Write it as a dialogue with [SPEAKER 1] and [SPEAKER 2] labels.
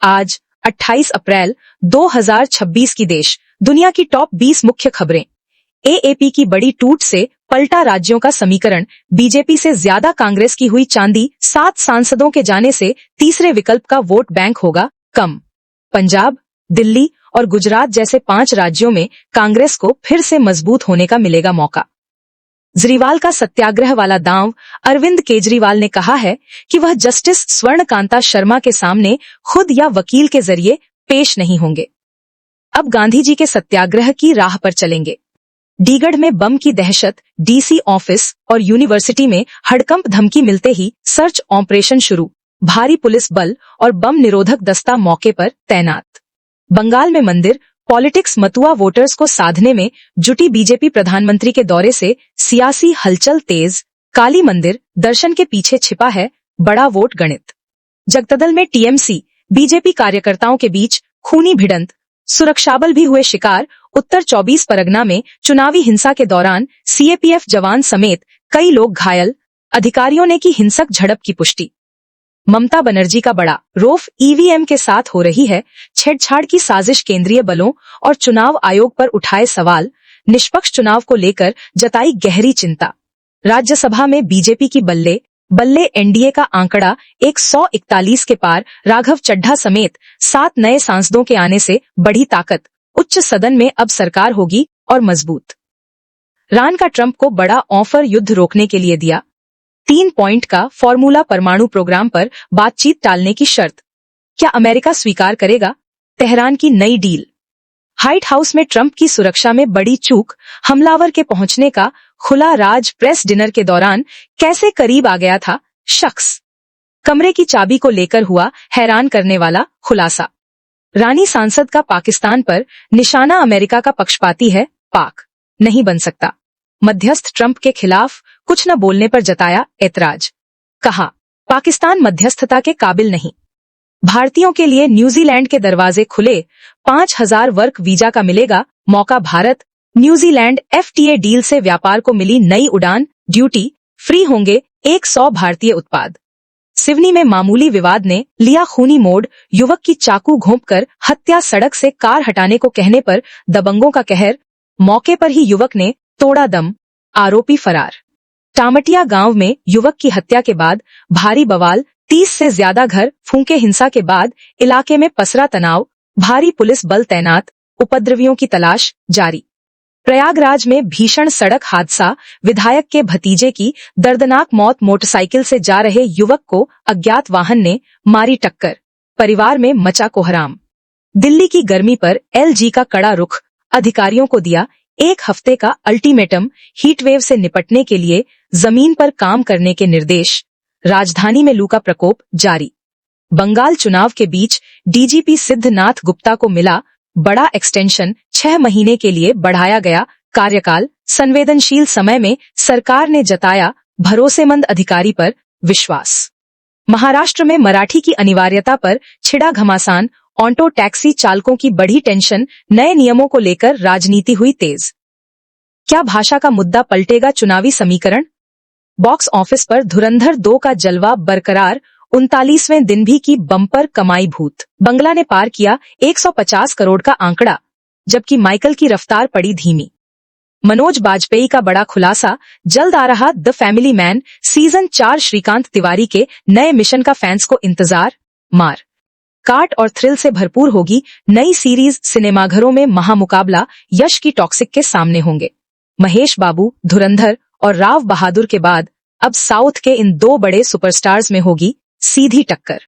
[SPEAKER 1] आज 28 अप्रैल 2026 की देश दुनिया की टॉप 20 मुख्य खबरें। एएपी की बड़ी टूट से पलटा राज्यों का समीकरण। बीजेपी से ज्यादा कांग्रेस की हुई चांदी। 7 सांसदों के जाने से तीसरे विकल्प का वोट बैंक होगा कम। पंजाब, दिल्ली और गुजरात जैसे 5 राज्यों में कांग्रेस को फिर से मजबूत होने का मिलेगा मौका। केजरीवाल का सत्याग्रह वाला दांव। अरविंद केजरीवाल ने कहा है कि वह जस्टिस स्वर्णकांता शर्मा के सामने खुद या वकील के जरिए पेश नहीं होंगे। अब गांधी जी के सत्याग्रह की राह पर चलेंगे। डीगढ़ में बम की दहशत। डीसी ऑफिस और यूनिवर्सिटी में हड़कंप धमकी मिलते ही सर्च ऑपरेशन शुरू। भारी पुलिस बल और बम निरोधक दस्ता मौके पर तैनात। बंगाल में मंदिर पॉलिटिक्स मतुआ वोटर्स को साधने में जुटी बीजेपी। प्रधानमंत्री के दौरे से सियासी हलचल तेज। काली मंदिर दर्शन के पीछे छिपा है बड़ा वोट गणित। जगतदल में टीएमसी बीजेपी कार्यकर्ताओं के बीच खूनी भिड़ंत। सुरक्षाबल भी हुए शिकार। उत्तर 24 परगना में चुनावी हिंसा के दौरान सीएपीएफ जवान समेत कई लोग घायल। अधिकारियों ने की हिंसक झड़प की पुष्टि। ममता बनर्जी का बड़ा रोफ। ईवीएम के साथ हो रही है छेड़छाड़ की साजिश। केंद्रीय बलों और चुनाव आयोग पर उठाए सवाल। निष्पक्ष चुनाव को लेकर जताई गहरी चिंता। राज्यसभा में बीजेपी की बल्ले बल्ले। एनडीए का आंकड़ा 141 के पार। राघव चड्ढा समेत 7 नए सांसदों के आने से बढ़ी ताकत। उच्च सदन में अब सरकार होगी और मजबूत। ईरान का ट्रंप को बड़ा ऑफर युद्ध रोकने के लिए दिया। 3 पॉइंट का फॉर्मूला। परमाणु प्रोग्राम पर बातचीत टालने की शर्त। क्या अमेरिका स्वीकार करेगा? तेहरान की नई डील। व्हाइट हाउस में ट्रंप की सुरक्षा में बड़ी चूक। हमलावर के पहुंचने का खुला राज। प्रेस डिनर के दौरान कैसे करीब आ गया था शख्स। कमरे की चाबी को लेकर हुआ हैरान करने वाला खुलासा। रानी सांसद का पाकिस्तान पर निशाना। अमेरिका का पक्षपाती है पाक नहीं बन सकता। मध्यस्थ ट्रंप के खिलाफ कुछ न बोलने पर जताया ऐतराज। कहा पाकिस्तान मध्यस्थता के काबिल नहीं। भारतीयों के लिए न्यूजीलैंड के दरवाजे खुले। 5000 वर्क वीजा का मिलेगा मौका। भारत न्यूजीलैंड एफटीए डील से व्यापार को मिली नई उड़ान। ड्यूटी फ्री होंगे 100 भारतीय उत्पाद। सिवनी में मामूली विवाद ने लिया खूनी मोड़। युवक की चाकू घोंपकर हत्या। सड़क से कार हटाने को कहने पर दबंगों का कहर। मौके पर ही युवक ने तोड़ा दम। आरोपी फरार। टामटिया गांव में युवक की हत्या के बाद भारी बवाल। 30 से ज्यादा घर फूंके। हिंसा के बाद इलाके में पसरा तनाव। भारी पुलिस बल तैनात। उपद्रवियों की तलाश जारी। प्रयागराज में भीषण सड़क हादसा। विधायक के भतीजे की दर्दनाक मौत। मोटरसाइकिल से जा रहे युवक को अज्ञात वाहन ने मारी टक्कर। परिवार में मचा कोहराम। दिल्ली की गर्मी पर एलजी का कड़ा रुख। अधिकारियों को दिया 1 हफ्ते का अल्टीमेटम। हीटवेव से निपटने के लिए जमीन पर काम करने के निर्देश। राजधानी में लू का प्रकोप जारी। बंगाल चुनाव के बीच डीजीपी सिद्धनाथ गुप्ता को मिला बड़ा एक्सटेंशन। 6 महीने के लिए बढ़ाया गया कार्यकाल। संवेदनशील समय में सरकार ने जताया भरोसेमंद अधिकारी पर विश्वास। महाराष्ट्र में मराठी की अनिवार्यता पर छिड़ा घमासान। ऑटो टैक्सी चालकों की बढ़ी टेंशन। नए नियमों को लेकर राजनीति हुई तेज। क्या भाषा का मुद्दा पलटेगा चुनावी समीकरण? बॉक्स ऑफिस पर धुरंधर 2 का जलवा बरकरार। 39वें दिन भी की बम्पर कमाई भूत। बंगला ने पार किया 150 करोड़ का आंकड़ा, जबकि माइकल की रफ्तार पड़ी धीमी। मनोज बाजपेयी का बड़ा खुलासा। जल्द आ रहा the family man season 4। Srikant Tiwari के नए मिशन का फैंस को इंतजार। मार काट और थ्रिल से भरपूर होगी नई सीरीज। सिनेमाघरों में महामुकाबला। यश की टॉक्सिक के सामने होंगे महेश बाबू, धुरंधर और राव बहादुर के बाद अब साउथ के इन 2 बड़े सुपरस्टार्स में होगी सीधी टक्कर।